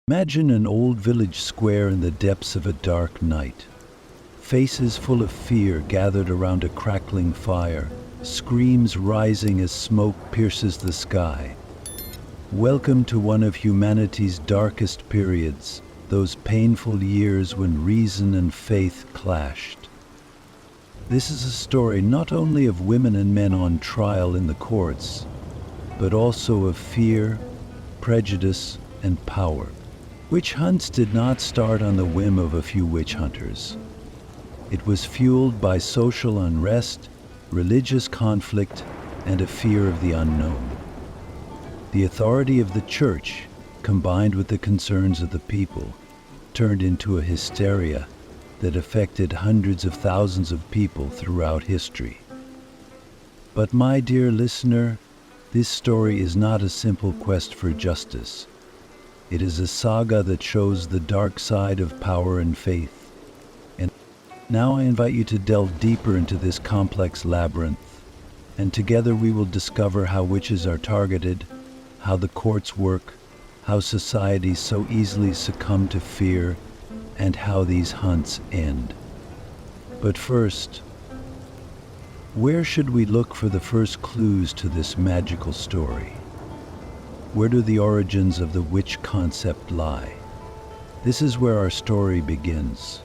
Imagine an old village square in the depths of a dark night. Faces full of fear gathered around a crackling fire, screams rising as smoke pierces the sky. Welcome to one of humanity's darkest periods, those painful years when reason and faith clashed. This is a story not only of women and men on trial in the courts, but also of fear, prejudice, and power. Witch hunts did not start on the whim of a few witch hunters. It was fueled by social unrest, religious conflict, and a fear of the unknown. The authority of the church, combined with the concerns of the people, turned into a hysteria that affected hundreds of thousands of people throughout history. But my dear listener, this story is not a simple quest for justice. It is a saga that shows the dark side of power and faith. And now I invite you to delve deeper into this complex labyrinth, and together we will discover how witches are targeted, how the courts work, how societies so easily succumb to fear, and how these hunts end. But first, where should we look for the first clues to this magical story? Where do the origins of the witch concept lie? This is where our story begins.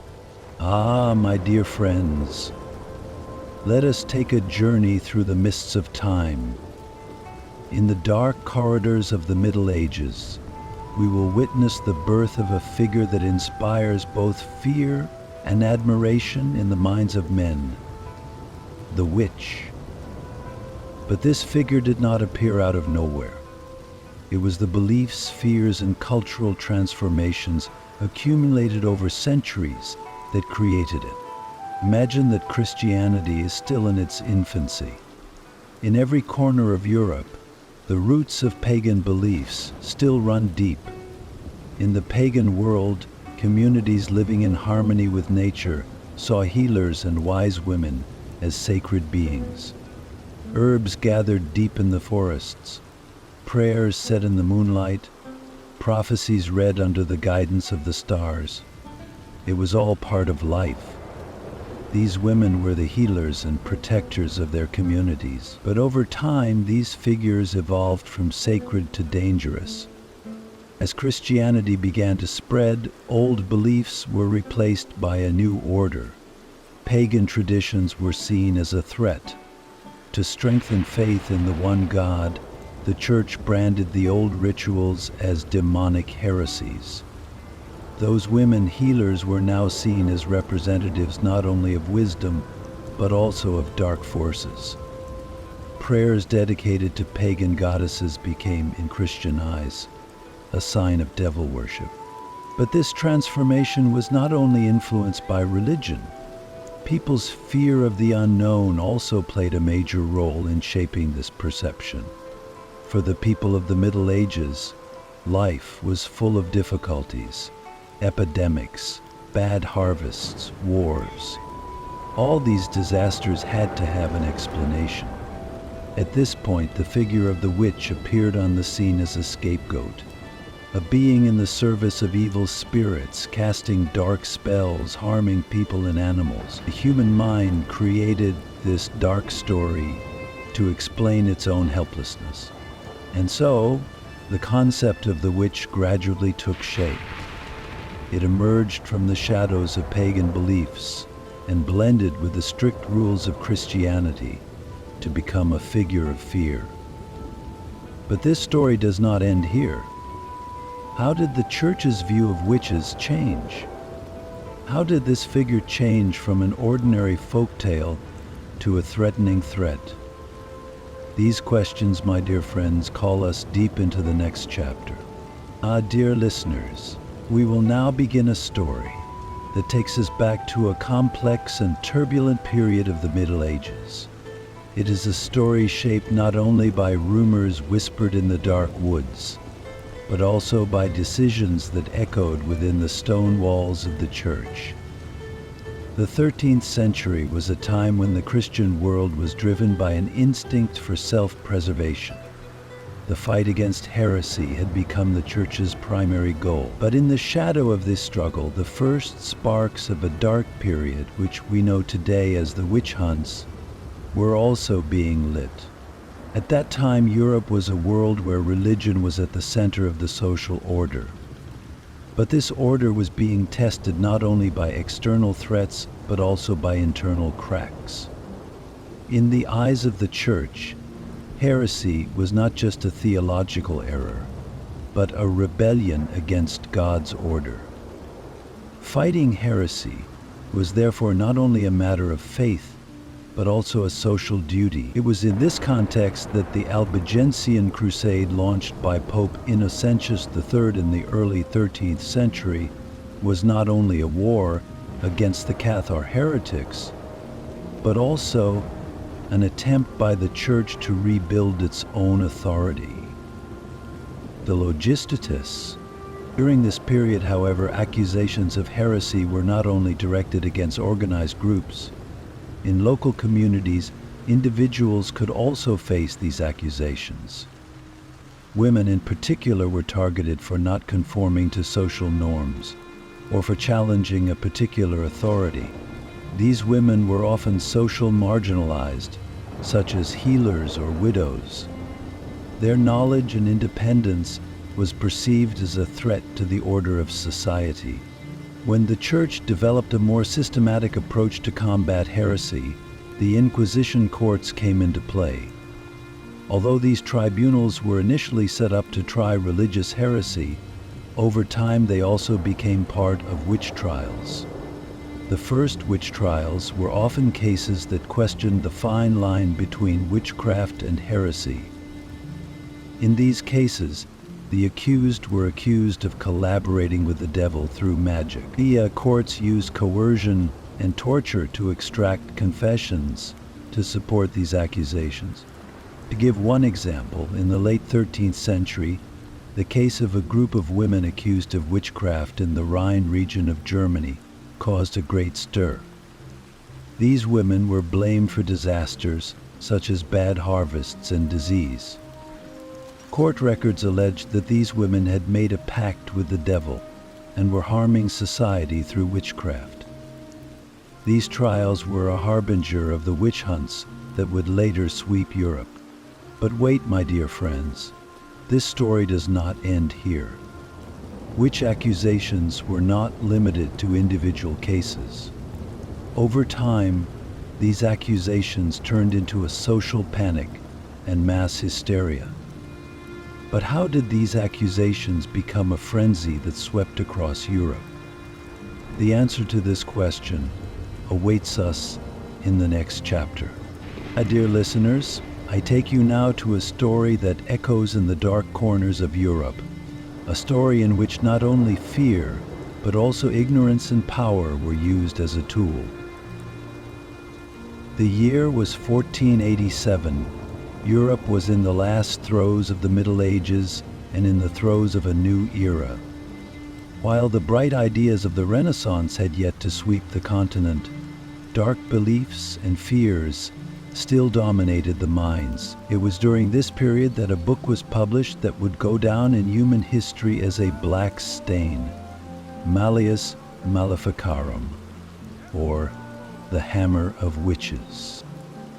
Ah, my dear friends, let us take a journey through the mists of time. In the dark corridors of the Middle Ages, we will witness the birth of a figure that inspires both fear and admiration in the minds of men, the witch. But this figure did not appear out of nowhere. It was the beliefs, fears, and cultural transformations accumulated over centuries that created it. Imagine that Christianity is still in its infancy. In every corner of Europe, the roots of pagan beliefs still run deep. In the pagan world, communities living in harmony with nature saw healers and wise women as sacred beings. Herbs gathered deep in the forests, prayers said in the moonlight, prophecies read under the guidance of the stars. It was all part of life. These women were the healers and protectors of their communities. But over time, these figures evolved from sacred to dangerous. As Christianity began to spread, old beliefs were replaced by a new order. Pagan traditions were seen as a threat. To strengthen faith in the one God, the church branded the old rituals as demonic heresies. Those women healers were now seen as representatives not only of wisdom, but also of dark forces. Prayers dedicated to pagan goddesses became, in Christian eyes, a sign of devil worship. But this transformation was not only influenced by religion. People's fear of the unknown also played a major role in shaping this perception. For the people of the Middle Ages, life was full of difficulties, epidemics, bad harvests, wars. All these disasters had to have an explanation. At this point, the figure of the witch appeared on the scene as a scapegoat, a being in the service of evil spirits, casting dark spells, harming people and animals. The human mind created this dark story to explain its own helplessness. And so, the concept of the witch gradually took shape. It emerged from the shadows of pagan beliefs and blended with the strict rules of Christianity to become a figure of fear. But this story does not end here. How did the church's view of witches change? How did this figure change from an ordinary folktale to a threatening threat? These questions, my dear friends, call us deep into the next chapter. Ah, dear listeners, we will now begin a story that takes us back to a complex and turbulent period of the Middle Ages. It is a story shaped not only by rumors whispered in the dark woods, but also by decisions that echoed within the stone walls of the church. The 13th century was a time when the Christian world was driven by an instinct for self-preservation. The fight against heresy had become the Church's primary goal. But in the shadow of this struggle, the first sparks of a dark period, which we know today as the witch hunts, were also being lit. At that time, Europe was a world where religion was at the center of the social order. But this order was being tested not only by external threats, but also by internal cracks. In the eyes of the Church, heresy was not just a theological error, but a rebellion against God's order. Fighting heresy was therefore not only a matter of faith, but also a social duty. It was in this context that the Albigensian Crusade, launched by Pope Innocentius III in the early 13th century, was not only a war against the Cathar heretics, but also an attempt by the Church to rebuild its own authority. The Logistatists. During this period, however, accusations of heresy were not only directed against organized groups. In local communities, individuals could also face these accusations. Women in particular were targeted for not conforming to social norms or for challenging a particular authority. These women were often social marginalized, such as healers or widows. Their knowledge and independence was perceived as a threat to the order of society. When the Church developed a more systematic approach to combat heresy, the Inquisition courts came into play. Although these tribunals were initially set up to try religious heresy, over time they also became part of witch trials. The first witch trials were often cases that questioned the fine line between witchcraft and heresy. In these cases, the accused were accused of collaborating with the devil through magic. The courts used coercion and torture to extract confessions to support these accusations. To give one example, in the late 13th century, the case of a group of women accused of witchcraft in the Rhine region of Germany caused a great stir. These women were blamed for disasters such as bad harvests and disease. Court records alleged that these women had made a pact with the devil and were harming society through witchcraft. These trials were a harbinger of the witch hunts that would later sweep Europe. But wait, my dear friends, this story does not end here. Witch accusations were not limited to individual cases. Over time, these accusations turned into a social panic and mass hysteria. But how did these accusations become a frenzy that swept across Europe? The answer to this question awaits us in the next chapter. Dear listeners, I take you now to a story that echoes in the dark corners of Europe, a story in which not only fear, but also ignorance and power were used as a tool. The year was 1487. Europe was in the last throes of the Middle Ages and in the throes of a new era. While the bright ideas of the Renaissance had yet to sweep the continent, dark beliefs and fears still dominated the minds. It was during this period that a book was published that would go down in human history as a black stain, Malleus Maleficarum, or The Hammer of Witches.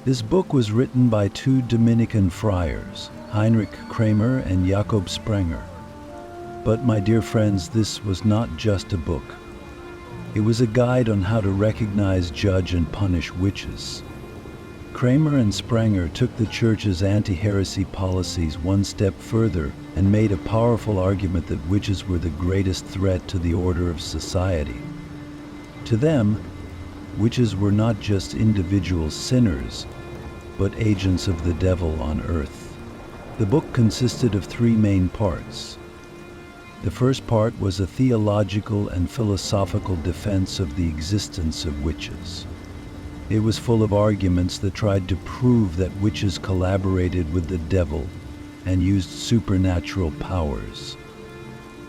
This book was written by two Dominican friars, Heinrich Kramer and Jakob Sprenger. But my dear friends, this was not just a book. It was a guide on how to recognize, judge, and punish witches. Kramer and Sprenger took the Church's anti-heresy policies one step further and made a powerful argument that witches were the greatest threat to the order of society. To them, witches were not just individual sinners, but agents of the devil on earth. The book consisted of three main parts. The first part was a theological and philosophical defense of the existence of witches. It was full of arguments that tried to prove that witches collaborated with the devil and used supernatural powers.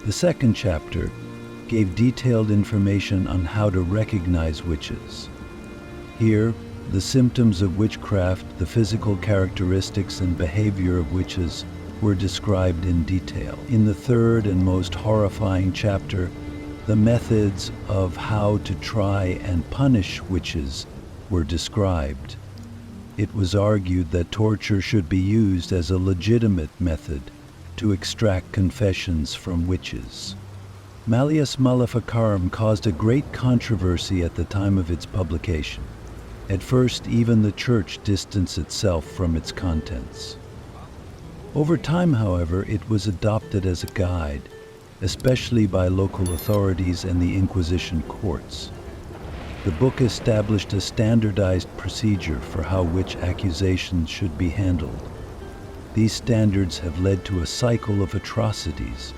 The second chapter gave detailed information on how to recognize witches. Here, the symptoms of witchcraft, the physical characteristics and behavior of witches were described in detail. In the third and most horrifying chapter, the methods of how to try and punish witches were described. It was argued that torture should be used as a legitimate method to extract confessions from witches. Malleus Maleficarum caused a great controversy at the time of its publication. At first, even the Church distanced itself from its contents. Over time, however, it was adopted as a guide, especially by local authorities and the Inquisition courts. The book established a standardized procedure for how witch accusations should be handled. These standards have led to a cycle of atrocities,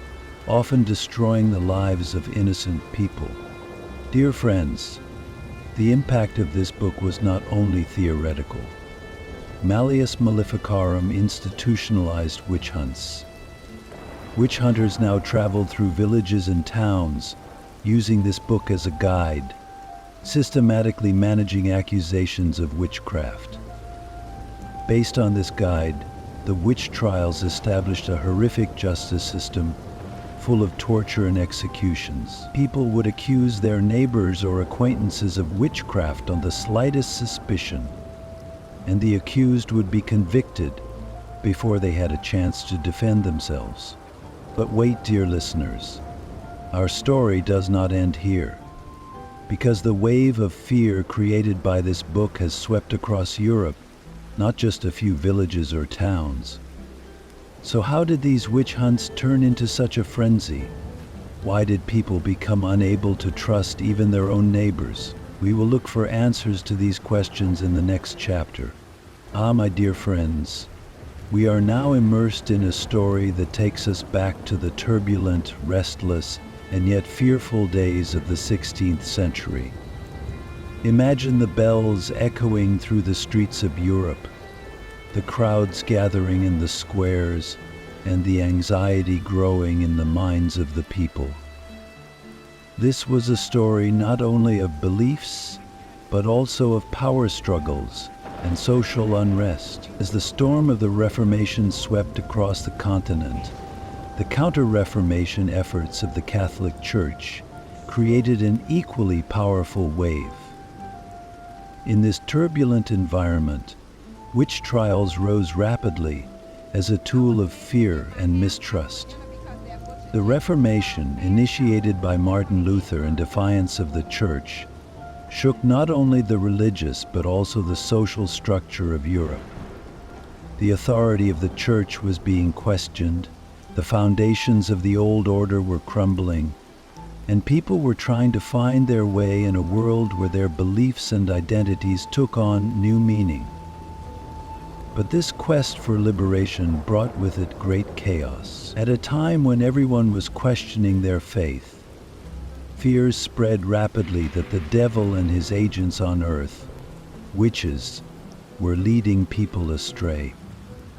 often destroying the lives of innocent people. Dear friends, the impact of this book was not only theoretical. Malleus Maleficarum institutionalized witch hunts. Witch hunters now traveled through villages and towns, using this book as a guide, systematically managing accusations of witchcraft. Based on this guide, the witch trials established a horrific justice system full of torture and executions. People would accuse their neighbors or acquaintances of witchcraft on the slightest suspicion, and the accused would be convicted before they had a chance to defend themselves. But wait, dear listeners, our story does not end here, because the wave of fear created by this book has swept across Europe, not just a few villages or towns. So how did these witch hunts turn into such a frenzy? Why did people become unable to trust even their own neighbors? We will look for answers to these questions in the next chapter. My dear friends, we are now immersed in a story that takes us back to the turbulent, restless, and yet fearful days of the 16th century. Imagine the bells echoing through the streets of Europe, the crowds gathering in the squares, and the anxiety growing in the minds of the people. This was a story not only of beliefs, but also of power struggles and social unrest. As the storm of the Reformation swept across the continent, the Counter-Reformation efforts of the Catholic Church created an equally powerful wave. In this turbulent environment, witch trials rose rapidly as a tool of fear and mistrust. The Reformation, initiated by Martin Luther in defiance of the Church, shook not only the religious but also the social structure of Europe. The authority of the Church was being questioned, the foundations of the old order were crumbling, and people were trying to find their way in a world where their beliefs and identities took on new meaning. But this quest for liberation brought with it great chaos. At a time when everyone was questioning their faith, fears spread rapidly that the devil and his agents on earth, witches, were leading people astray.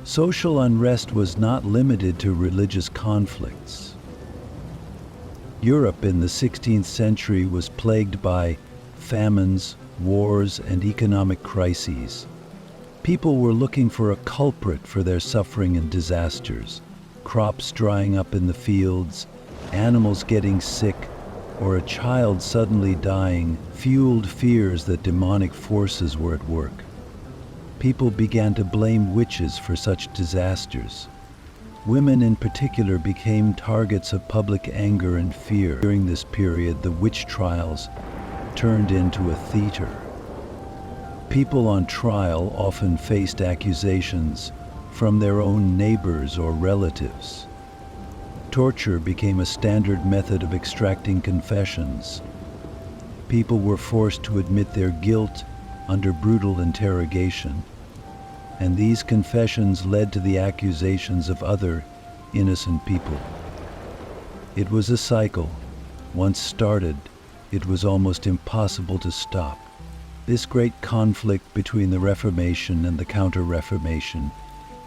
Social unrest was not limited to religious conflicts. Europe in the 16th century was plagued by famines, wars, and economic crises. People were looking for a culprit for their suffering and disasters. Crops drying up in the fields, animals getting sick, or a child suddenly dying fueled fears that demonic forces were at work. People began to blame witches for such disasters. Women in particular became targets of public anger and fear. During this period, the witch trials turned into a theater. People on trial often faced accusations from their own neighbors or relatives. Torture became a standard method of extracting confessions. People were forced to admit their guilt under brutal interrogation, and these confessions led to the accusations of other innocent people. It was a cycle. Once started, it was almost impossible to stop. This great conflict between the Reformation and the Counter-Reformation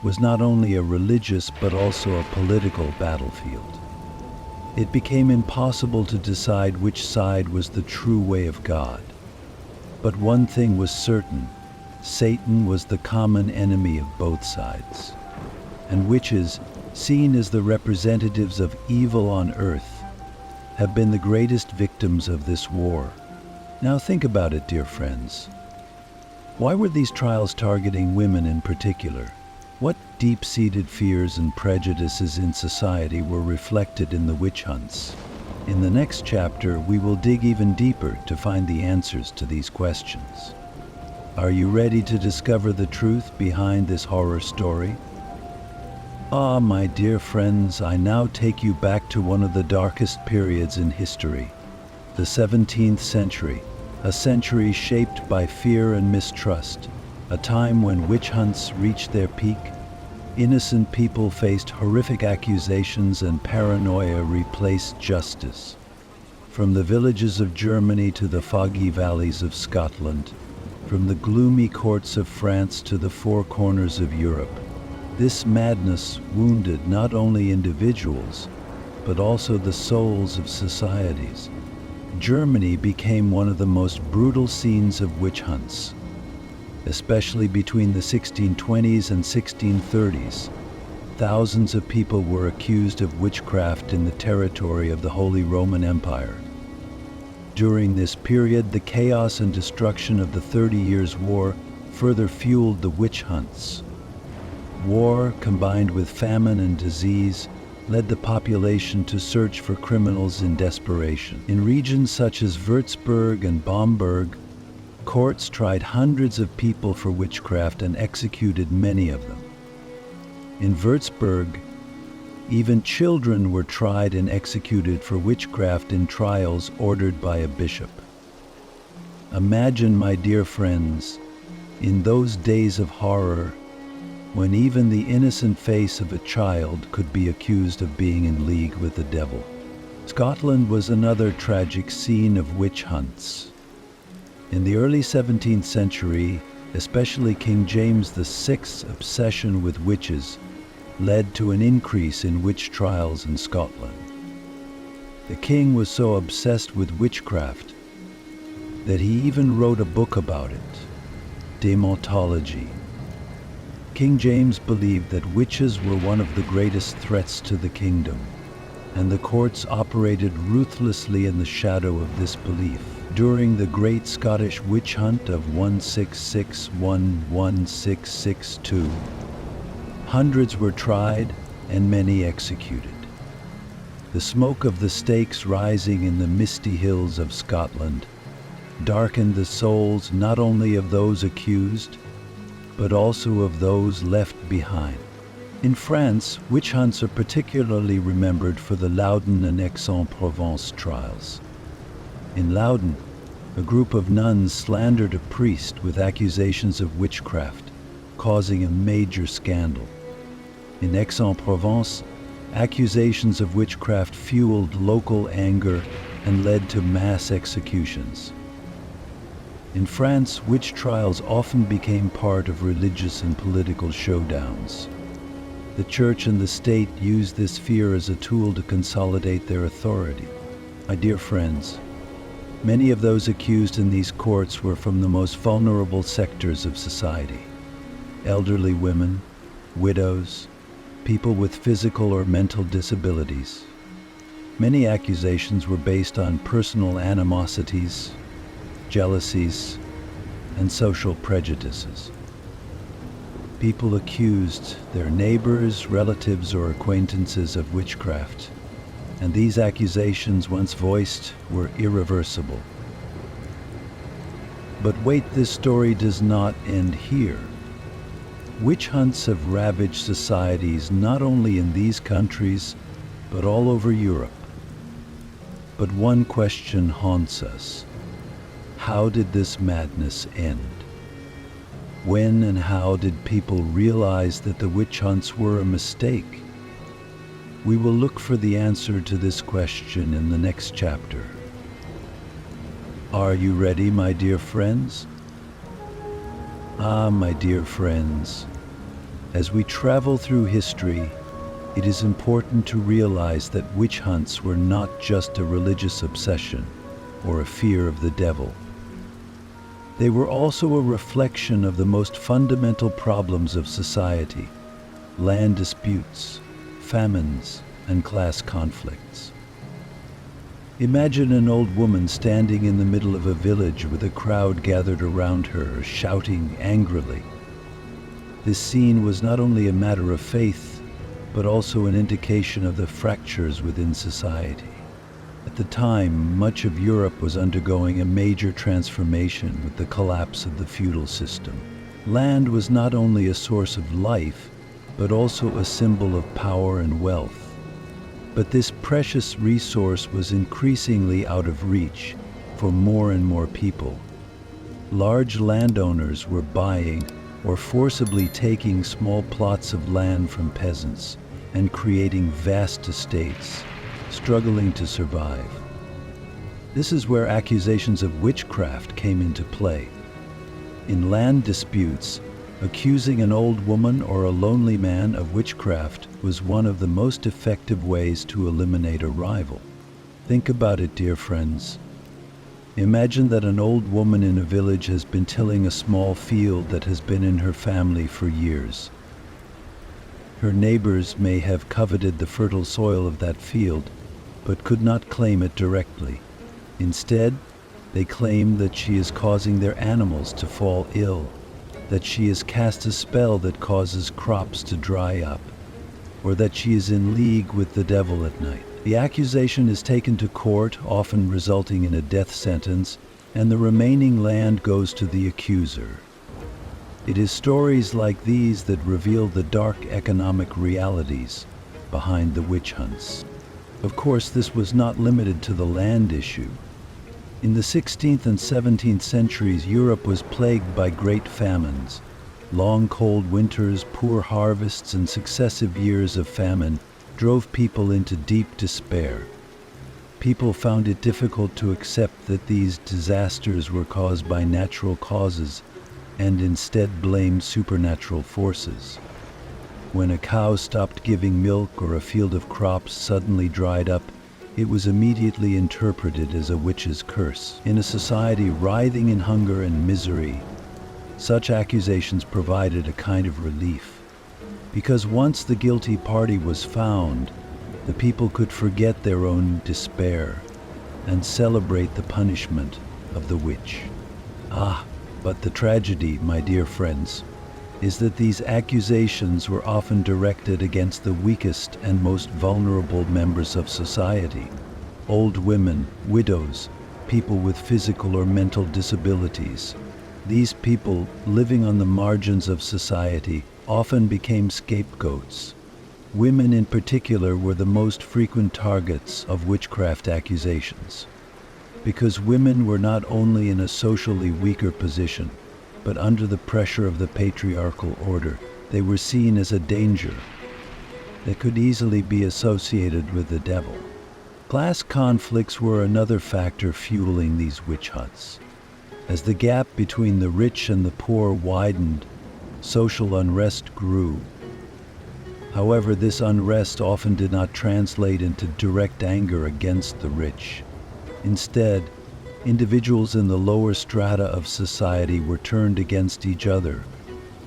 was not only a religious but also a political battlefield. It became impossible to decide which side was the true way of God. But one thing was certain: Satan was the common enemy of both sides. And witches, seen as the representatives of evil on earth, have been the greatest victims of this war. Now think about it, dear friends. Why were these trials targeting women in particular? What deep-seated fears and prejudices in society were reflected in the witch hunts? In the next chapter, we will dig even deeper to find the answers to these questions. Are you ready to discover the truth behind this horror story? Ah, my dear friends, I now take you back to one of the darkest periods in history, the 17th century, a century shaped by fear and mistrust, a time when witch hunts reached their peak. Innocent people faced horrific accusations and paranoia replaced justice. From the villages of Germany to the foggy valleys of Scotland, from the gloomy courts of France to the four corners of Europe, this madness wounded not only individuals, but also the souls of societies. Germany became one of the most brutal scenes of witch hunts. Especially between the 1620s and 1630s, thousands of people were accused of witchcraft in the territory of the Holy Roman Empire. During this period, the chaos and destruction of the 30 Years' War further fueled the witch hunts. War, combined with famine and disease, led the population to search for criminals in desperation. In regions such as Würzburg and Bamberg, courts tried hundreds of people for witchcraft and executed many of them. In Würzburg, even children were tried and executed for witchcraft in trials ordered by a bishop. Imagine, my dear friends, in those days of horror, when even the innocent face of a child could be accused of being in league with the devil. Scotland was another tragic scene of witch hunts. In the early 17th century, especially King James VI's obsession with witches led to an increase in witch trials in Scotland. The king was so obsessed with witchcraft that he even wrote a book about it, Demonology. King James believed that witches were one of the greatest threats to the kingdom, and the courts operated ruthlessly in the shadow of this belief. During the Great Scottish Witch Hunt of 1661–1662, hundreds were tried and many executed. The smoke of the stakes rising in the misty hills of Scotland darkened the souls not only of those accused, but also of those left behind. In France, witch hunts are particularly remembered for the Loudun and Aix-en-Provence trials. In Loudun, a group of nuns slandered a priest with accusations of witchcraft, causing a major scandal. In Aix-en-Provence, accusations of witchcraft fueled local anger and led to mass executions. In France, witch trials often became part of religious and political showdowns. The church and the state used this fear as a tool to consolidate their authority. My dear friends, many of those accused in these courts were from the most vulnerable sectors of society: elderly women, widows, people with physical or mental disabilities. Many accusations were based on personal animosities, jealousies, and social prejudices. People accused their neighbors, relatives, or acquaintances of witchcraft, and these accusations, once voiced, were irreversible. But wait, this story does not end here. Witch hunts have ravaged societies not only in these countries, but all over Europe. But one question haunts us: how did this madness end? When and how did people realize that the witch hunts were a mistake? We will look for the answer to this question in the next chapter. Are you ready, my dear friends? Ah, my dear friends, as we travel through history, It is important to realize that witch hunts were not just a religious obsession or a fear of the devil. They were also a reflection of the most fundamental problems of society: land disputes, famines, and class conflicts. Imagine an old woman standing in the middle of a village with a crowd gathered around her, shouting angrily. This scene was not only a matter of faith, but also an indication of the fractures within society. At the time, much of Europe was undergoing a major transformation with the collapse of the feudal system. Land was not only a source of life, but also a symbol of power and wealth. But this precious resource was increasingly out of reach for more and more people. Large landowners were buying or forcibly taking small plots of land from peasants and creating vast estates, struggling to survive. This is where accusations of witchcraft came into play. In land disputes, accusing an old woman or a lonely man of witchcraft was one of the most effective ways to eliminate a rival. Think about it, dear friends. Imagine that an old woman in a village has been tilling a small field that has been in her family for years. Her neighbors may have coveted the fertile soil of that field, but could not claim it directly. Instead, they claim that she is causing their animals to fall ill, that she has cast a spell that causes crops to dry up, or that she is in league with the devil at night. The accusation is taken to court, often resulting in a death sentence, and the remaining land goes to the accuser. It is stories like these that reveal the dark economic realities behind the witch hunts. Of course, this was not limited to the land issue. In the 16th and 17th centuries, Europe was plagued by great famines. Long cold winters, poor harvests, and successive years of famine drove people into deep despair. People found it difficult to accept that these disasters were caused by natural causes and instead blamed supernatural forces. When a cow stopped giving milk or a field of crops suddenly dried up, it was immediately interpreted as a witch's curse. In a society writhing in hunger and misery, such accusations provided a kind of relief. Because once the guilty party was found, the people could forget their own despair and celebrate the punishment of the witch. But the tragedy, my dear friends, is that these accusations were often directed against the weakest and most vulnerable members of society: old women, widows, people with physical or mental disabilities. These people, living on the margins of society, often became scapegoats. Women in particular were the most frequent targets of witchcraft accusations, because women were not only in a socially weaker position, but under the pressure of the patriarchal order, they were seen as a danger that could easily be associated with the devil. Class conflicts were another factor fueling these witch hunts. As the gap between the rich and the poor widened, social unrest grew. However, this unrest often did not translate into direct anger against the rich. Instead, individuals in the lower strata of society were turned against each other.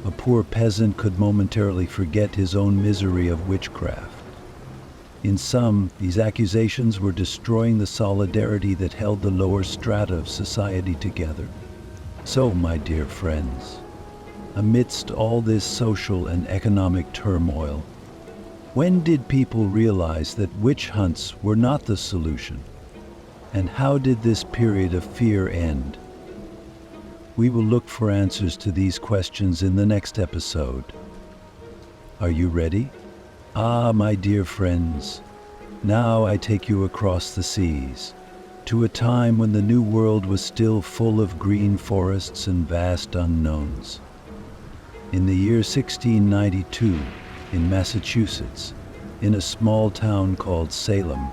A poor peasant could momentarily forget his own misery of witchcraft. In sum, these accusations were destroying the solidarity that held the lower strata of society together. So, my dear friends, amidst all this social and economic turmoil, when did people realize that witch hunts were not the solution? And how did this period of fear end? We will look for answers to these questions in the next episode. Are you ready? My dear friends, now I take you across the seas, to a time when the New World was still full of green forests and vast unknowns. In the year 1692, in Massachusetts, in a small town called Salem,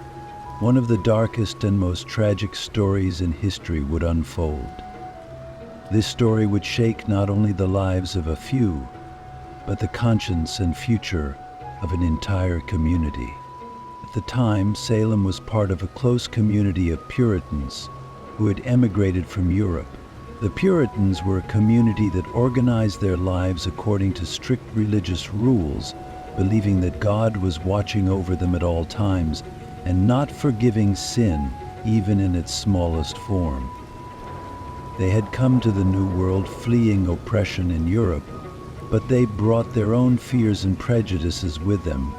one of the darkest and most tragic stories in history would unfold. This story would shake not only the lives of a few, but the conscience and future of an entire community. At the time, Salem was part of a close community of Puritans who had emigrated from Europe. The Puritans were a community that organized their lives according to strict religious rules, believing that God was watching over them at all times and not forgiving sin, even in its smallest form. They had come to the New World fleeing oppression in Europe, but they brought their own fears and prejudices with them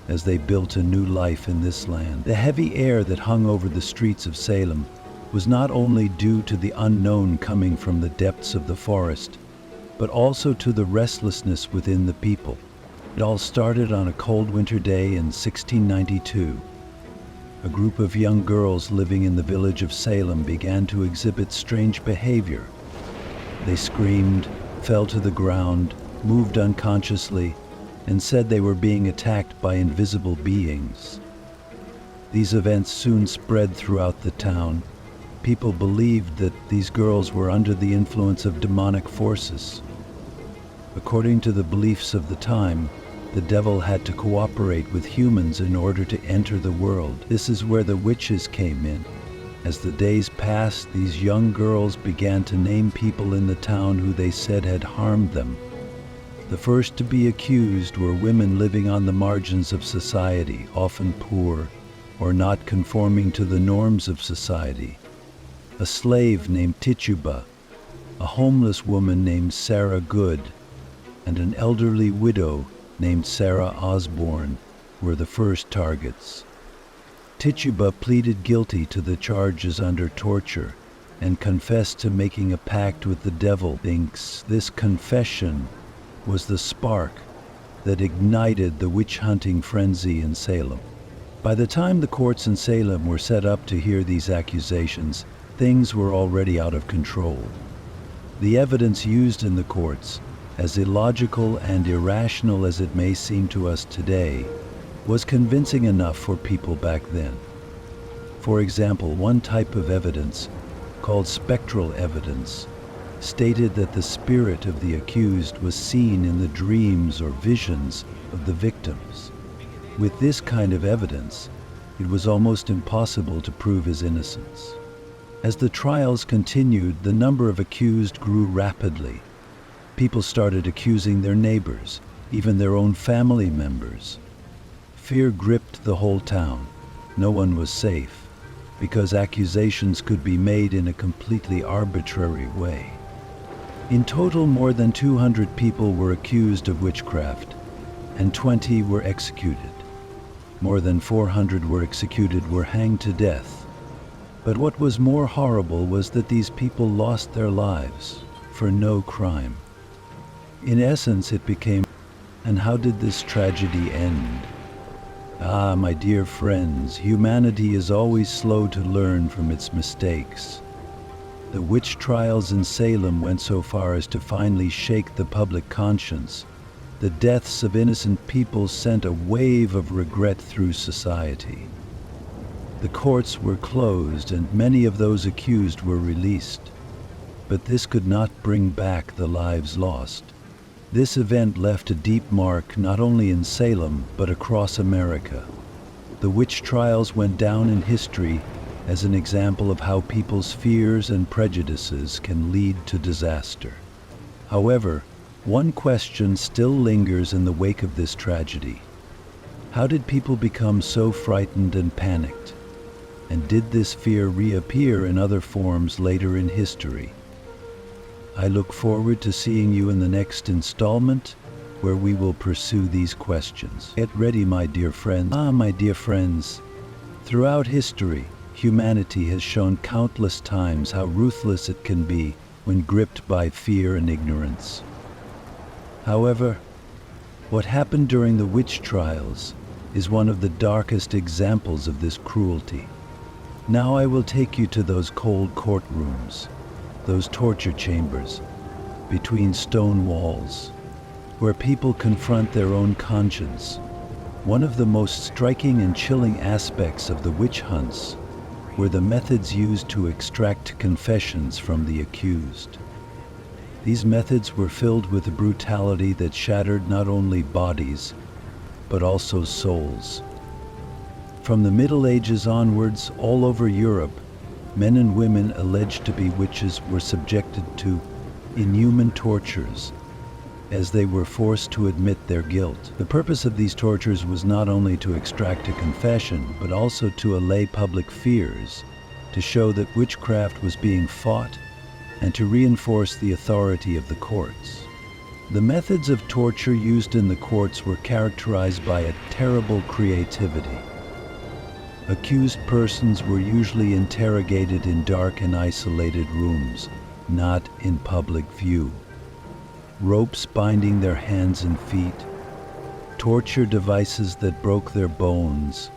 as they built a new life in this land. The heavy air that hung over the streets of Salem was not only due to the unknown coming from the depths of the forest, but also to the restlessness within the people. It all started on a cold winter day in 1692. A group of young girls living in the village of Salem began to exhibit strange behavior. They screamed, fell to the ground, moved unconsciously, and said they were being attacked by invisible beings. These events soon spread throughout the town. People believed that these girls were under the influence of demonic forces. According to the beliefs of the time, the devil had to cooperate with humans in order to enter the world. This is where the witches came in. As the days passed, these young girls began to name people in the town who they said had harmed them. The first to be accused were women living on the margins of society, often poor or not conforming to the norms of society. A slave named Tituba, a homeless woman named Sarah Good, and an elderly widow named Sarah Osborne were the first targets. Tituba pleaded guilty to the charges under torture and confessed to making a pact with the devil. Thinks this confession was the spark that ignited the witch-hunting frenzy in Salem. By the time the courts in Salem were set up to hear these accusations, things were already out of control. The evidence used in the courts, as illogical and irrational as it may seem to us today, was convincing enough for people back then. For example, one type of evidence, called spectral evidence, stated that the spirit of the accused was seen in the dreams or visions of the victims. With this kind of evidence, it was almost impossible to prove his innocence. As the trials continued, the number of accused grew rapidly. People started accusing their neighbors, even their own family members. Fear gripped the whole town. No one was safe, because accusations could be made in a completely arbitrary way. In total, more than 200 people were accused of witchcraft, and 20 were executed. More than 400 were executed were hanged to death. But what was more horrible was that these people lost their lives for no crime. In essence, it became, and how did this tragedy end? Ah, my dear friends, humanity is always slow to learn from its mistakes. The witch trials in Salem went so far as to finally shake the public conscience. The deaths of innocent people sent a wave of regret through society. The courts were closed and many of those accused were released. But this could not bring back the lives lost. This event left a deep mark not only in Salem, but across America. The witch trials went down in history as an example of how people's fears and prejudices can lead to disaster. However, one question still lingers in the wake of this tragedy. How did people become so frightened and panicked? And did this fear reappear in other forms later in history? I look forward to seeing you in the next installment, where we will pursue these questions. Get ready, my dear friends. My dear friends, throughout history, humanity has shown countless times how ruthless it can be when gripped by fear and ignorance. However, what happened during the witch trials is one of the darkest examples of this cruelty. Now I will take you to those cold courtrooms, those torture chambers, between stone walls, where people confront their own conscience. One of the most striking and chilling aspects of the witch hunts were the methods used to extract confessions from the accused. These methods were filled with a brutality that shattered not only bodies, but also souls. From the Middle Ages onwards, all over Europe, men and women alleged to be witches were subjected to inhuman tortures as they were forced to admit their guilt. The purpose of these tortures was not only to extract a confession, but also to allay public fears, to show that witchcraft was being fought, and to reinforce the authority of the courts. The methods of torture used in the courts were characterized by a terrible creativity. Accused persons were usually interrogated in dark and isolated rooms, not in public view. Ropes binding their hands and feet, torture devices that broke their bones,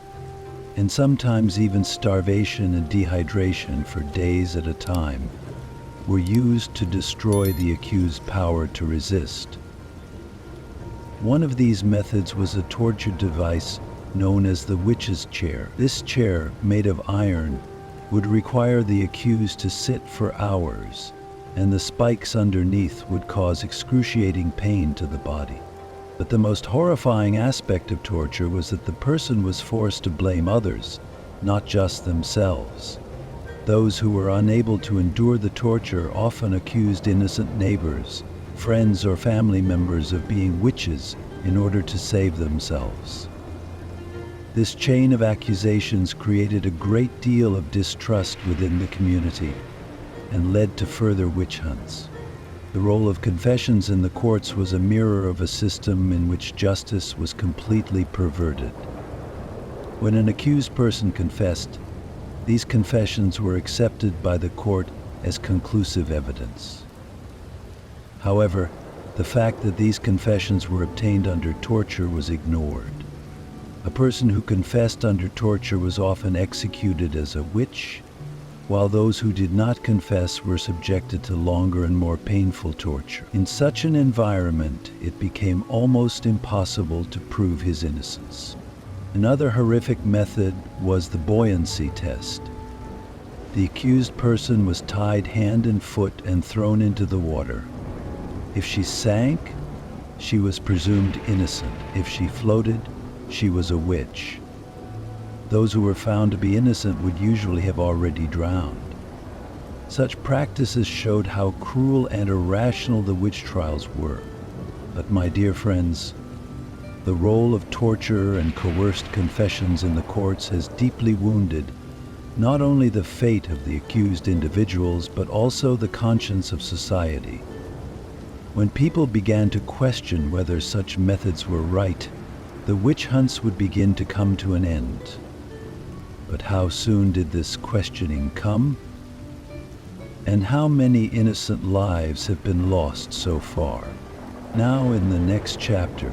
and sometimes even starvation and dehydration for days at a time were used to destroy the accused's power to resist. One of these methods was a torture device known as the witch's chair. This chair, made of iron, would require the accused to sit for hours, and the spikes underneath would cause excruciating pain to the body. But the most horrifying aspect of torture was that the person was forced to blame others, not just themselves. Those who were unable to endure the torture often accused innocent neighbors, friends, or family members of being witches in order to save themselves. This chain of accusations created a great deal of distrust within the community and led to further witch hunts. The role of confessions in the courts was a mirror of a system in which justice was completely perverted. When an accused person confessed, these confessions were accepted by the court as conclusive evidence. However, the fact that these confessions were obtained under torture was ignored. A person who confessed under torture was often executed as a witch, while those who did not confess were subjected to longer and more painful torture. In such an environment, it became almost impossible to prove his innocence. Another horrific method was the buoyancy test. The accused person was tied hand and foot and thrown into the water. If she sank, she was presumed innocent. If she floated, she was a witch. Those who were found to be innocent would usually have already drowned. Such practices showed how cruel and irrational the witch trials were. But my dear friends, the role of torture and coerced confessions in the courts has deeply wounded not only the fate of the accused individuals, but also the conscience of society. When people began to question whether such methods were right, the witch hunts would begin to come to an end. But how soon did this questioning come? And how many innocent lives have been lost so far? Now, in the next chapter,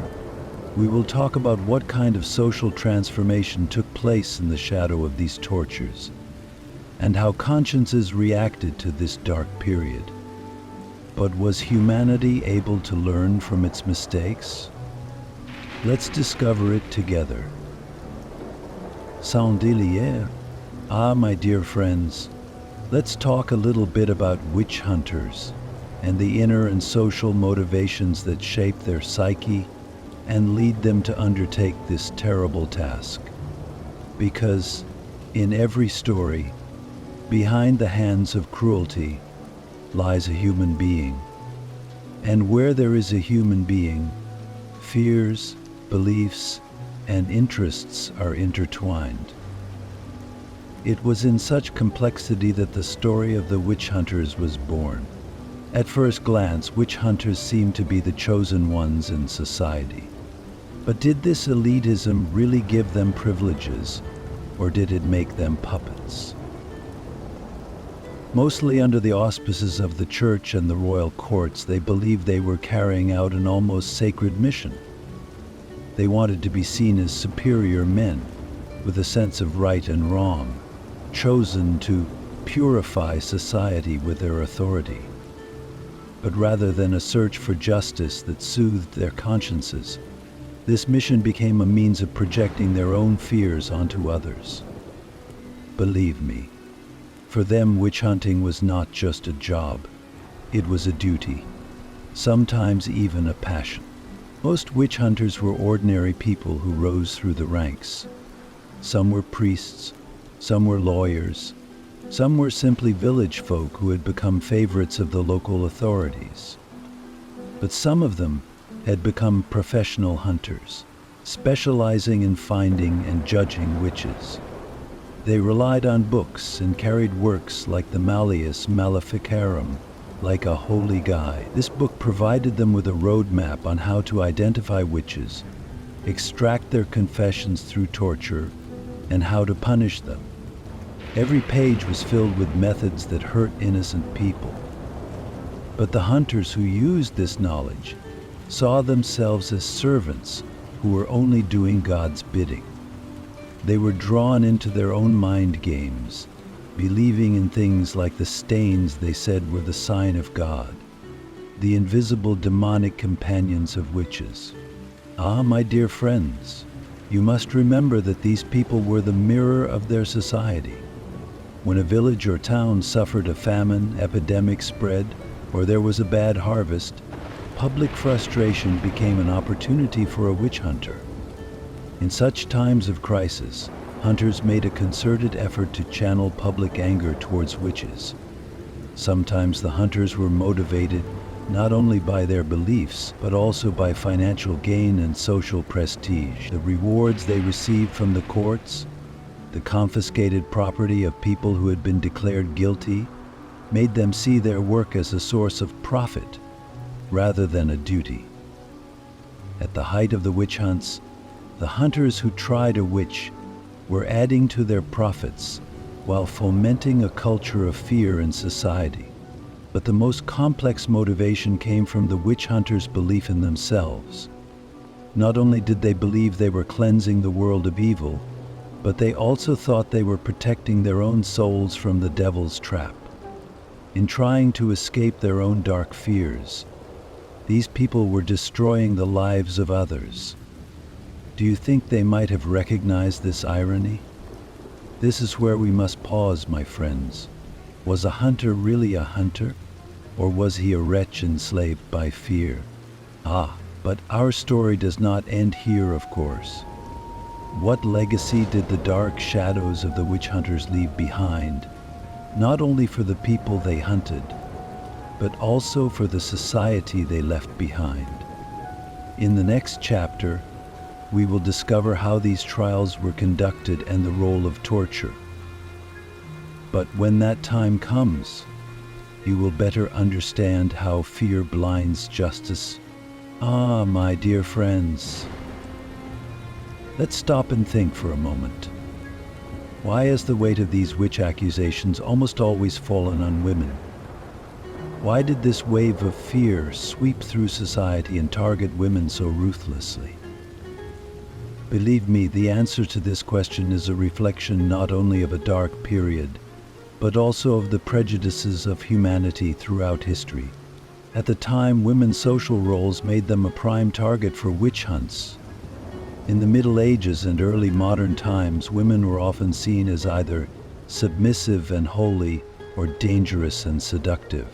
we will talk about what kind of social transformation took place in the shadow of these tortures, and how consciences reacted to this dark period. But was humanity able to learn from its mistakes? Let's discover it together. Indelible. My dear friends, let's talk a little bit about witch hunters and the inner and social motivations that shape their psyche and lead them to undertake this terrible task. Because in every story, behind the hands of cruelty lies a human being. And where there is a human being, fears, beliefs, and interests are intertwined. It was in such complexity that the story of the witch hunters was born. At first glance, witch hunters seemed to be the chosen ones in society. But did this elitism really give them privileges, or did it make them puppets? Mostly under the auspices of the church and the royal courts, they believed they were carrying out an almost sacred mission. They wanted to be seen as superior men, with a sense of right and wrong, chosen to purify society with their authority. But rather than a search for justice that soothed their consciences, this mission became a means of projecting their own fears onto others. Believe me, for them, witch hunting was not just a job. It was a duty, sometimes even a passion. Most witch hunters were ordinary people who rose through the ranks. Some were priests, some were lawyers, some were simply village folk who had become favorites of the local authorities. But some of them had become professional hunters, specializing in finding and judging witches. They relied on books and carried works like the Malleus Maleficarum, like a holy guide. This book provided them with a roadmap on how to identify witches, extract their confessions through torture, and how to punish them. Every page was filled with methods that hurt innocent people. But the hunters who used this knowledge saw themselves as servants who were only doing God's bidding. They were drawn into their own mind games, believing in things like the stains they said were the sign of God, the invisible demonic companions of witches. Ah, my dear friends, you must remember that these people were the mirror of their society. When a village or town suffered a famine, epidemic spread, or there was a bad harvest, public frustration became an opportunity for a witch hunter. In such times of crisis, hunters made a concerted effort to channel public anger towards witches. Sometimes the hunters were motivated not only by their beliefs, but also by financial gain and social prestige. The rewards they received from the courts, the confiscated property of people who had been declared guilty, made them see their work as a source of profit rather than a duty. At the height of the witch hunts, the hunters who tried a witch were adding to their profits while fomenting a culture of fear in society. But the most complex motivation came from the witch hunters' belief in themselves. Not only did they believe they were cleansing the world of evil, but they also thought they were protecting their own souls from the devil's trap. In trying to escape their own dark fears, these people were destroying the lives of others. Do you think they might have recognized this irony? This is where we must pause, my friends. Was a hunter really a hunter, or was he a wretch enslaved by fear? But our story does not end here, of course. What legacy did the dark shadows of the witch hunters leave behind, not only for the people they hunted, but also for the society they left behind? In the next chapter, we will discover how these trials were conducted and the role of torture. But when that time comes, you will better understand how fear blinds justice. My dear friends, let's stop and think for a moment. Why has the weight of these witch accusations almost always fallen on women? Why did this wave of fear sweep through society and target women so ruthlessly? Believe me, the answer to this question is a reflection not only of a dark period, but also of the prejudices of humanity throughout history. At the time, women's social roles made them a prime target for witch hunts. In the Middle Ages and early modern times, women were often seen as either submissive and holy or dangerous and seductive.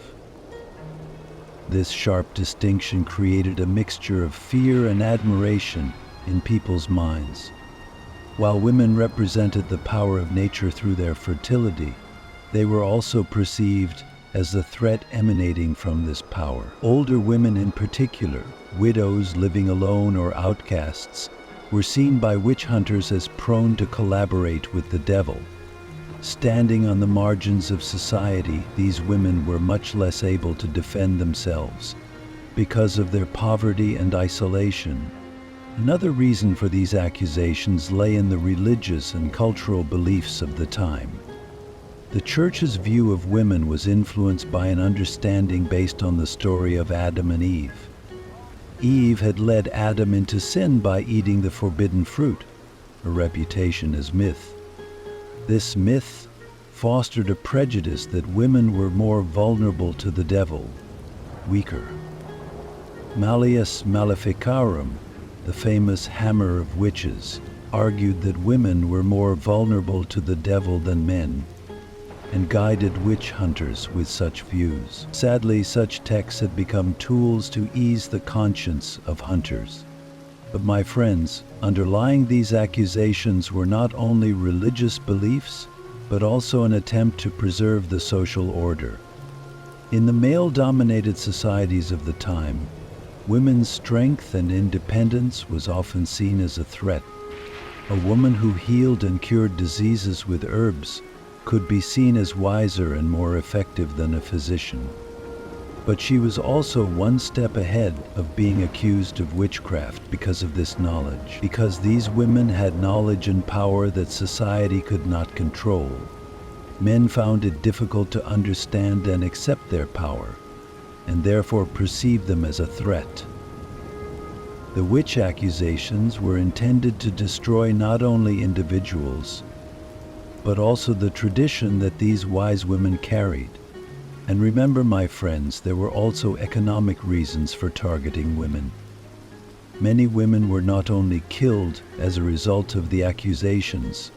This sharp distinction created a mixture of fear and admiration in people's minds. While women represented the power of nature through their fertility, they were also perceived as the threat emanating from this power. Older women in particular, widows living alone or outcasts, were seen by witch hunters as prone to collaborate with the devil. Standing on the margins of society, these women were much less able to defend themselves because of their poverty and isolation. Another reason for these accusations lay in the religious and cultural beliefs of the time. The church's view of women was influenced by an understanding based on the story of Adam and Eve. Eve had led Adam into sin by eating the forbidden fruit, a reputation as myth. This myth fostered a prejudice that women were more vulnerable to the devil, weaker. Malleus Maleficarum, the famous hammer of witches, argued that women were more vulnerable to the devil than men. and guided witch hunters with such views. Sadly, such texts had become tools to ease the conscience of hunters. But my friends, underlying these accusations were not only religious beliefs, but also an attempt to preserve the social order. In the male-dominated societies of the time, women's strength and independence was often seen as a threat. A woman who healed and cured diseases with herbs could be seen as wiser and more effective than a physician. But she was also one step ahead of being accused of witchcraft because of this knowledge, because these women had knowledge and power that society could not control. Men found it difficult to understand and accept their power, and therefore perceived them as a threat. The witch accusations were intended to destroy not only individuals, but also the tradition that these wise women carried. And remember, my friends, there were also economic reasons for targeting women. Many women were not only killed as a result of the accusations,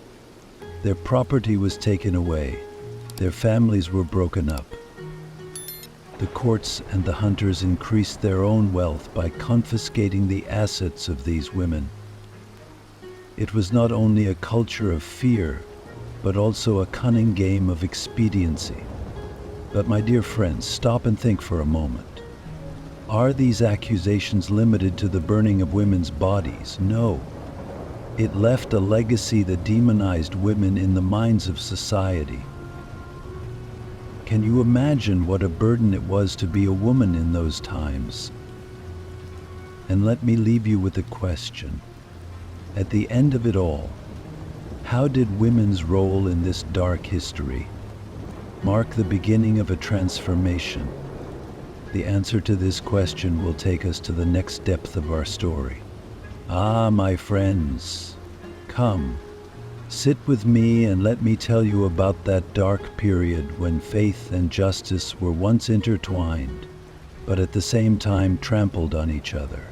their property was taken away, their families were broken up. The courts and the hunters increased their own wealth by confiscating the assets of these women. It was not only a culture of fear, but also a cunning game of expediency. But my dear friends, stop and think for a moment. Are these accusations limited to the burning of women's bodies? No. It left a legacy that demonized women in the minds of society. Can you imagine what a burden it was to be a woman in those times? And let me leave you with a question. At the end of it all, how did women's role in this dark history mark the beginning of a transformation? The answer to this question will take us to the next depth of our story. Ah, my friends, come, sit with me and let me tell you about that dark period when faith and justice were once intertwined, but at the same time trampled on each other.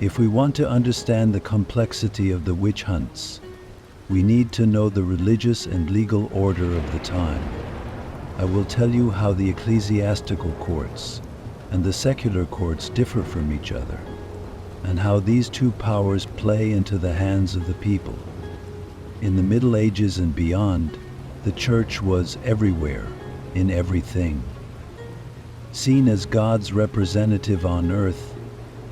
If we want to understand the complexity of the witch hunts, we need to know the religious and legal order of the time. I will tell you how the ecclesiastical courts and the secular courts differ from each other, and how these two powers play into the hands of the people. In the Middle Ages and beyond, the church was everywhere, in everything. Seen as God's representative on earth,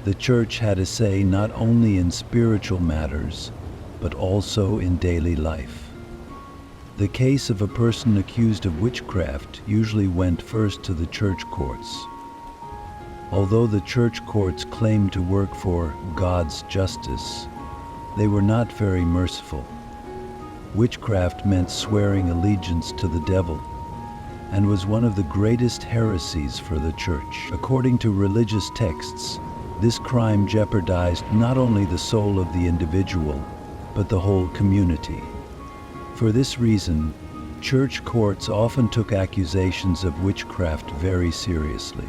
the church had a say not only in spiritual matters, but also in daily life. The case of a person accused of witchcraft usually went first to the church courts. Although the church courts claimed to work for God's justice, they were not very merciful. Witchcraft meant swearing allegiance to the devil, and was one of the greatest heresies for the church. According to religious texts, this crime jeopardized not only the soul of the individual, but the whole community. For this reason, church courts often took accusations of witchcraft very seriously.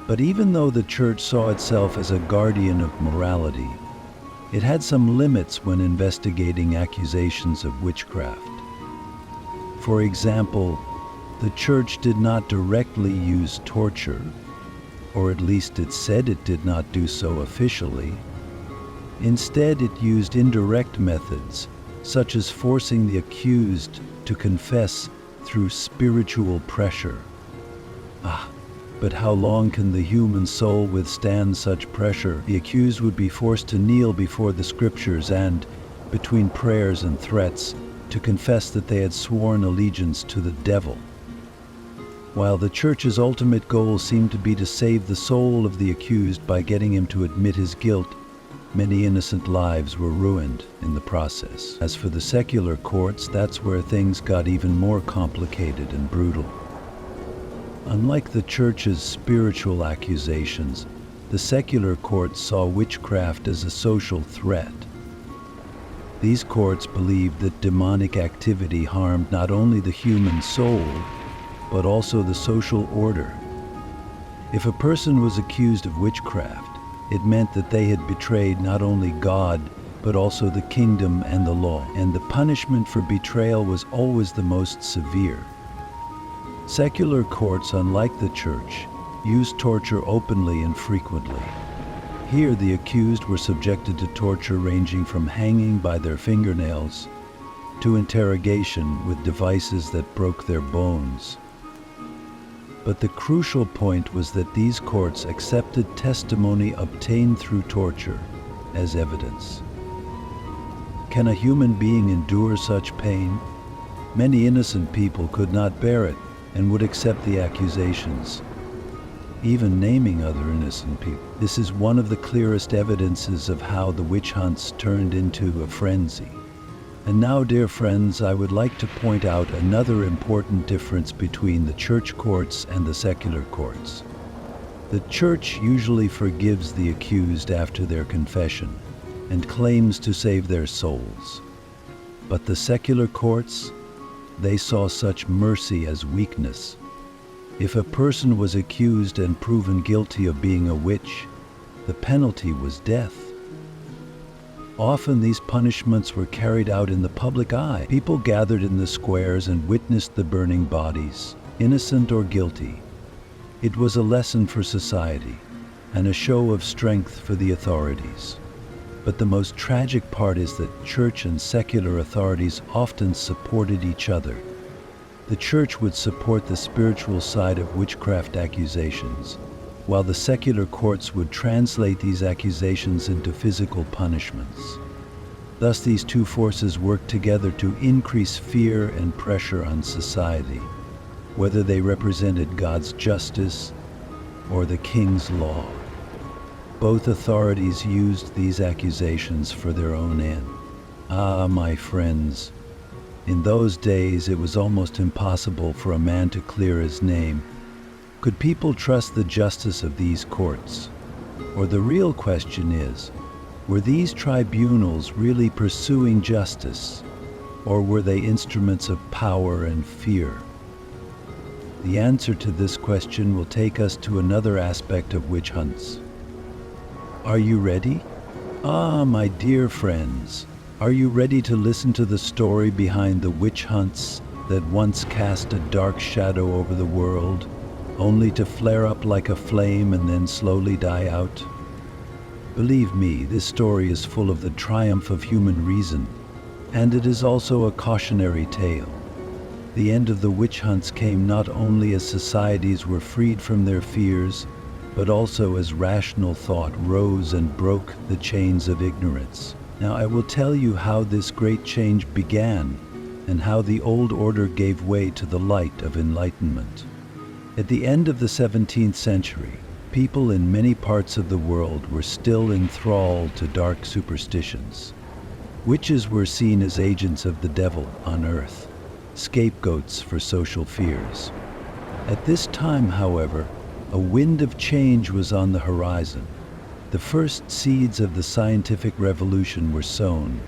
But even though the church saw itself as a guardian of morality, it had some limits when investigating accusations of witchcraft. For example, the church did not directly use torture, or at least it said it did not do so officially. Instead, it used indirect methods, such as forcing the accused to confess through spiritual pressure. But how long can the human soul withstand such pressure? The accused would be forced to kneel before the scriptures and, between prayers and threats, to confess that they had sworn allegiance to the devil. While the church's ultimate goal seemed to be to save the soul of the accused by getting him to admit his guilt, many innocent lives were ruined in the process. As for the secular courts, that's where things got even more complicated and brutal. Unlike the church's spiritual accusations, the secular courts saw witchcraft as a social threat. These courts believed that demonic activity harmed not only the human soul, but also the social order. If a person was accused of witchcraft, it meant that they had betrayed not only God, but also the kingdom and the law. And the punishment for betrayal was always the most severe. Secular courts, unlike the church, used torture openly and frequently. Here, the accused were subjected to torture ranging from hanging by their fingernails to interrogation with devices that broke their bones. But the crucial point was that these courts accepted testimony obtained through torture as evidence. Can a human being endure such pain? Many innocent people could not bear it and would accept the accusations, even naming other innocent people. This is one of the clearest evidences of how the witch hunts turned into a frenzy. And now, dear friends, I would like to point out another important difference between the church courts and the secular courts. The church usually forgives the accused after their confession and claims to save their souls. But the secular courts, they saw such mercy as weakness. If a person was accused and proven guilty of being a witch, the penalty was death. Often these punishments were carried out in the public eye. People gathered in the squares and witnessed the burning bodies, innocent or guilty. It was a lesson for society and a show of strength for the authorities. But the most tragic part is that church and secular authorities often supported each other. The church would support the spiritual side of witchcraft accusations, while the secular courts would translate these accusations into physical punishments. Thus, these two forces worked together to increase fear and pressure on society, whether they represented God's justice or the king's law. Both authorities used these accusations for their own end. Ah, my friends, in those days it was almost impossible for a man to clear his name. Could people trust the justice of these courts? Or the real question is, were these tribunals really pursuing justice, or were they instruments of power and fear? The answer to this question will take us to another aspect of witch hunts. Are you ready? Ah, my dear friends, are you ready to listen to the story behind the witch hunts that once cast a dark shadow over the world, only to flare up like a flame and then slowly die out? Believe me, this story is full of the triumph of human reason, and it is also a cautionary tale. The end of the witch hunts came not only as societies were freed from their fears, but also as rational thought rose and broke the chains of ignorance. Now I will tell you how this great change began, and how the old order gave way to the light of enlightenment. At the end of the 17th century, people in many parts of the world were still enthralled to dark superstitions. Witches were seen as agents of the devil on earth, scapegoats for social fears. At this time, however, a wind of change was on the horizon. The first seeds of the scientific revolution were sown,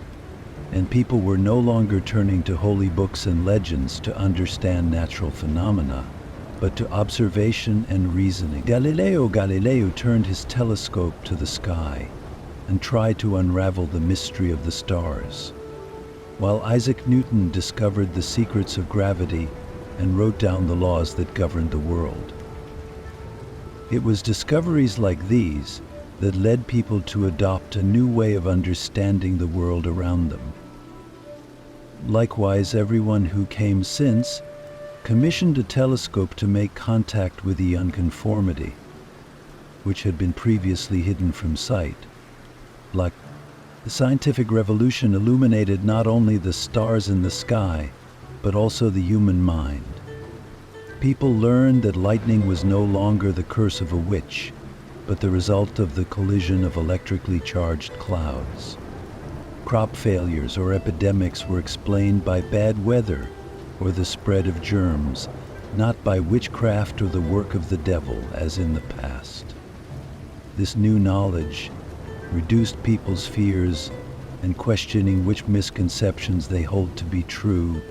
and people were no longer turning to holy books and legends to understand natural phenomena, but to observation and reasoning. Galileo Galilei turned his telescope to the sky and tried to unravel the mystery of the stars, while Isaac Newton discovered the secrets of gravity and wrote down the laws that governed the world. It was discoveries like these that led people to adopt a new way of understanding the world around them. Likewise, everyone who came since commissioned a telescope to make contact with the unconformity, which had been previously hidden from sight. Like the scientific revolution illuminated not only the stars in the sky, but also the human mind. People learned that lightning was no longer the curse of a witch, but the result of the collision of electrically charged clouds. Crop failures or epidemics were explained by bad weather or the spread of germs, not by witchcraft or the work of the devil as in the past. This new knowledge reduced people's fears, and questioning which misconceptions they hold to be true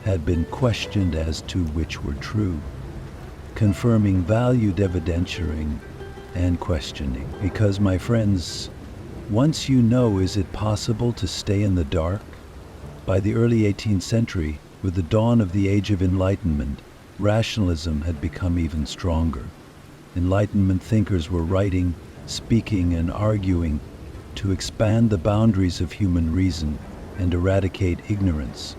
had been questioned as to which were true, confirming valued evidentiaring and questioning. Because, my friends, once you know, is it possible to stay in the dark? By the early 18th century, with the dawn of the Age of Enlightenment, rationalism had become even stronger. Enlightenment thinkers were writing, speaking, and arguing to expand the boundaries of human reason and eradicate ignorance.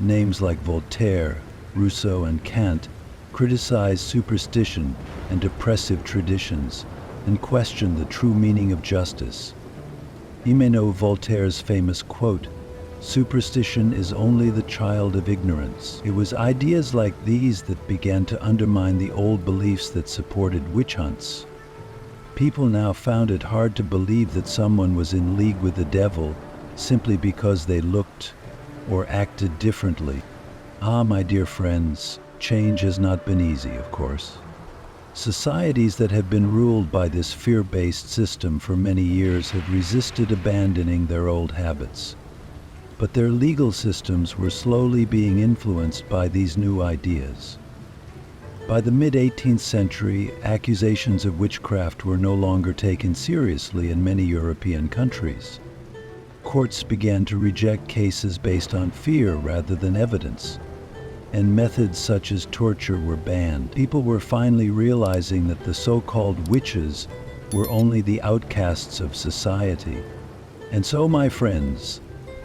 Names like Voltaire, Rousseau, and Kant criticized superstition and oppressive traditions and questioned the true meaning of justice. You may know Voltaire's famous quote, "Superstition is only the child of ignorance." It was ideas like these that began to undermine the old beliefs that supported witch hunts. People now found it hard to believe that someone was in league with the devil simply because they looked or acted differently. My dear friends, change has not been easy, of course. Societies that have been ruled by this fear-based system for many years have resisted abandoning their old habits. But their legal systems were slowly being influenced by these new ideas. By the mid-18th century, accusations of witchcraft were no longer taken seriously in many European countries. Courts began to reject cases based on fear rather than evidence, and methods such as torture were banned. People were finally realizing that the so-called witches were only the outcasts of society. And so, my friends,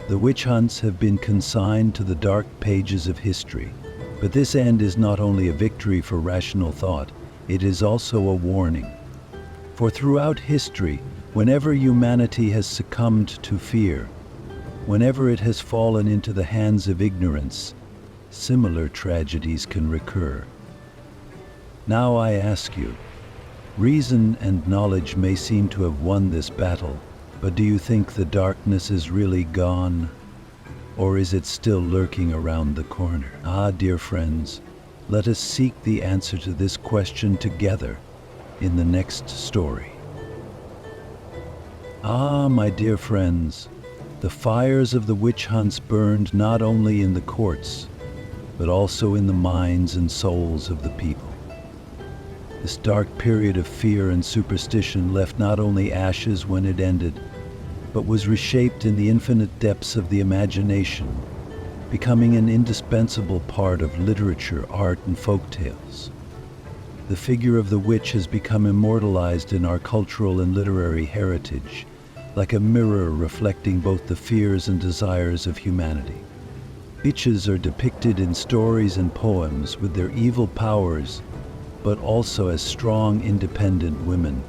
the witch hunts have been consigned to the dark pages of history. But this end is not only a victory for rational thought, it is also a warning. For throughout history, whenever humanity has succumbed to fear, whenever it has fallen into the hands of ignorance, similar tragedies can recur. Now I ask you, reason and knowledge may seem to have won this battle, but do you think the darkness is really gone? Or is it still lurking around the corner? Dear friends, let us seek the answer to this question together in the next story. My dear friends, the fires of the witch hunts burned not only in the courts, but also in the minds and souls of the people. This dark period of fear and superstition left not only ashes when it ended, but was reshaped in the infinite depths of the imagination, becoming an indispensable part of literature, art, and folk tales. The figure of the witch has become immortalized in our cultural and literary heritage, like a mirror reflecting both the fears and desires of humanity. Witches are depicted in stories and poems with their evil powers, but also as strong, independent women.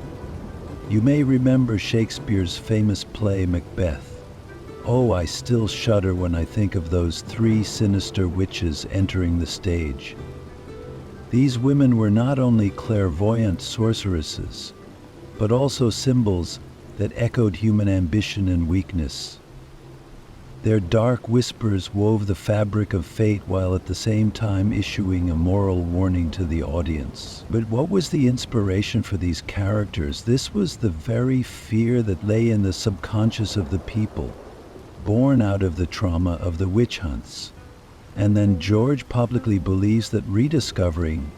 You may remember Shakespeare's famous play Macbeth. I still shudder when I think of those three sinister witches entering the stage. These women were not only clairvoyant sorceresses, but also symbols that echoed human ambition and weakness. Their dark whispers wove the fabric of fate while at the same time issuing a moral warning to the audience. But what was the inspiration for these characters? This was the very fear that lay in the subconscious of the people, born out of the trauma of the witch hunts. And then George publicly believes that rediscovering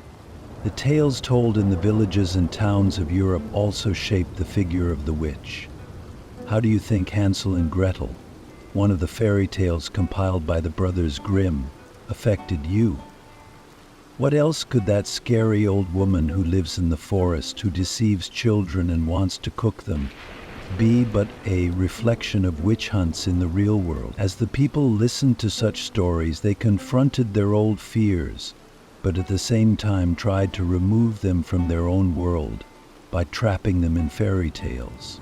the tales told in the villages and towns of Europe also shaped the figure of the witch. How do you think Hansel and Gretel, one of the fairy tales compiled by the brothers Grimm, affected you? What else could that scary old woman who lives in the forest, who deceives children and wants to cook them, be but a reflection of witch hunts in the real world? As the people listened to such stories, they confronted their old fears, but at the same time tried to remove them from their own world by trapping them in fairy tales.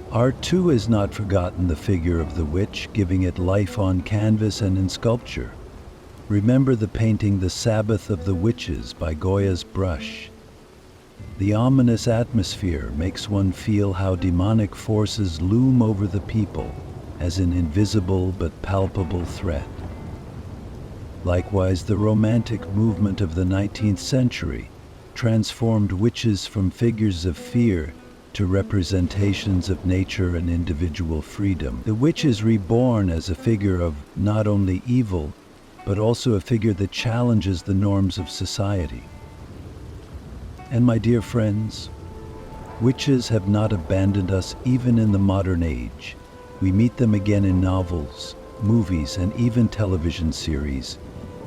Art too has not forgotten the figure of the witch, giving it life on canvas and in sculpture. Remember the painting The Sabbath of the Witches by Goya's brush. The ominous atmosphere makes one feel how demonic forces loom over the people as an invisible but palpable threat. Likewise, the Romantic movement of the 19th century transformed witches from figures of fear to representations of nature and individual freedom. The witch is reborn as a figure of not only evil, but also a figure that challenges the norms of society. And my dear friends, witches have not abandoned us even in the modern age. We meet them again in novels, movies, and even television series,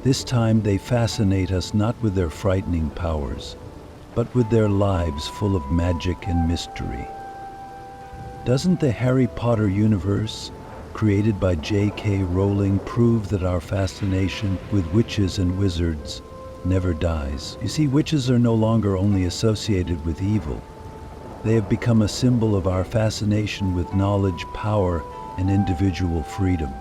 This time they fascinate us not with their frightening powers, but with their lives full of magic and mystery. Doesn't the Harry Potter universe, created by J.K. Rowling, prove that our fascination with witches and wizards never dies? You see, witches are no longer only associated with evil. They have become a symbol of our fascination with knowledge, power, and individual freedom.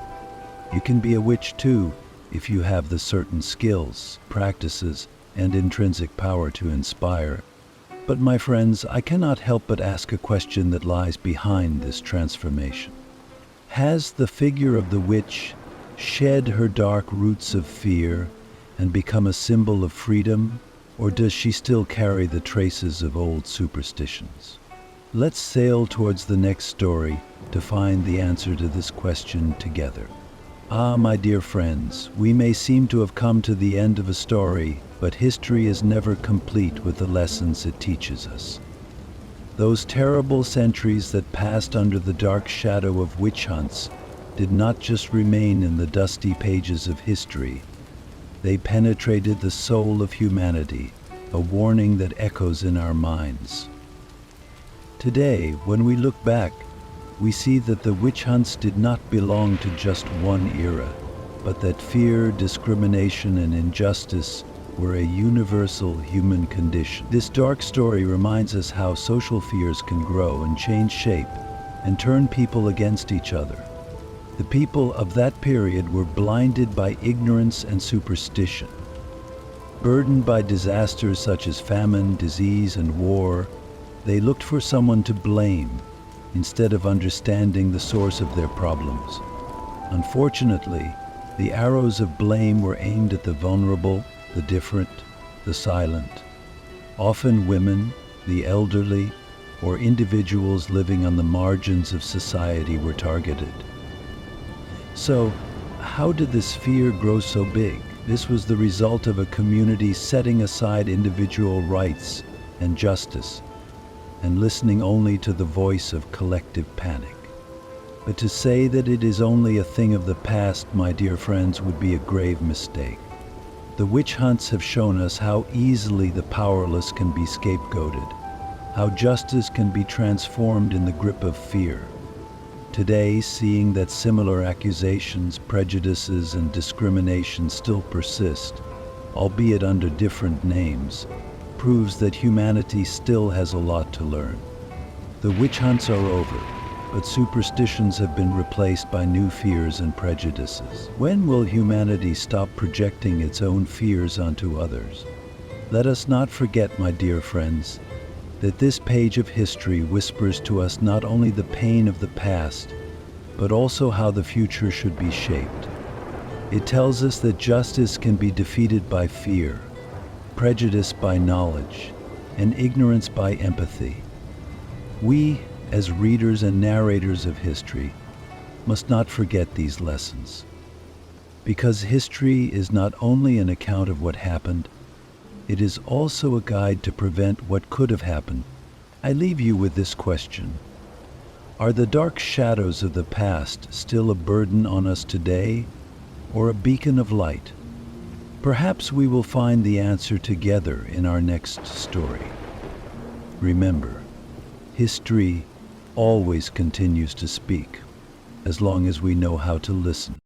You can be a witch too, if you have the certain skills, practices, and intrinsic power to inspire. But my friends, I cannot help but ask a question that lies behind this transformation. Has the figure of the witch shed her dark roots of fear and become a symbol of freedom, or does she still carry the traces of old superstitions? Let's sail towards the next story to find the answer to this question together. Ah, my dear friends, we may seem to have come to the end of a story, but history is never complete with the lessons it teaches us. Those terrible centuries that passed under the dark shadow of witch hunts did not just remain in the dusty pages of history. They penetrated the soul of humanity, a warning that echoes in our minds. Today, when we look back, we see that the witch hunts did not belong to just one era, but that fear, discrimination, and injustice were a universal human condition. This dark story reminds us how social fears can grow and change shape and turn people against each other. The people of that period were blinded by ignorance and superstition. Burdened by disasters such as famine, disease, and war, they looked for someone to blame instead of understanding the source of their problems. Unfortunately, the arrows of blame were aimed at the vulnerable, the different, the silent. Often women, the elderly, or individuals living on the margins of society were targeted. So, how did this fear grow so big? This was the result of a community setting aside individual rights and justice and listening only to the voice of collective panic. But to say that it is only a thing of the past, my dear friends, would be a grave mistake. The witch hunts have shown us how easily the powerless can be scapegoated, how justice can be transformed in the grip of fear. Today, seeing that similar accusations, prejudices, and discrimination still persist, albeit under different names, proves that humanity still has a lot to learn. The witch hunts are over, but superstitions have been replaced by new fears and prejudices. When will humanity stop projecting its own fears onto others? Let us not forget, my dear friends, that this page of history whispers to us not only the pain of the past, but also how the future should be shaped. It tells us that justice can be defeated by fear, prejudice by knowledge, and ignorance by empathy. We, as readers and narrators of history, must not forget these lessons. Because history is not only an account of what happened, it is also a guide to prevent what could have happened. I leave you with this question. Are the dark shadows of the past still a burden on us today, or a beacon of light? Perhaps we will find the answer together in our next story. Remember, history always continues to speak, as long as we know how to listen.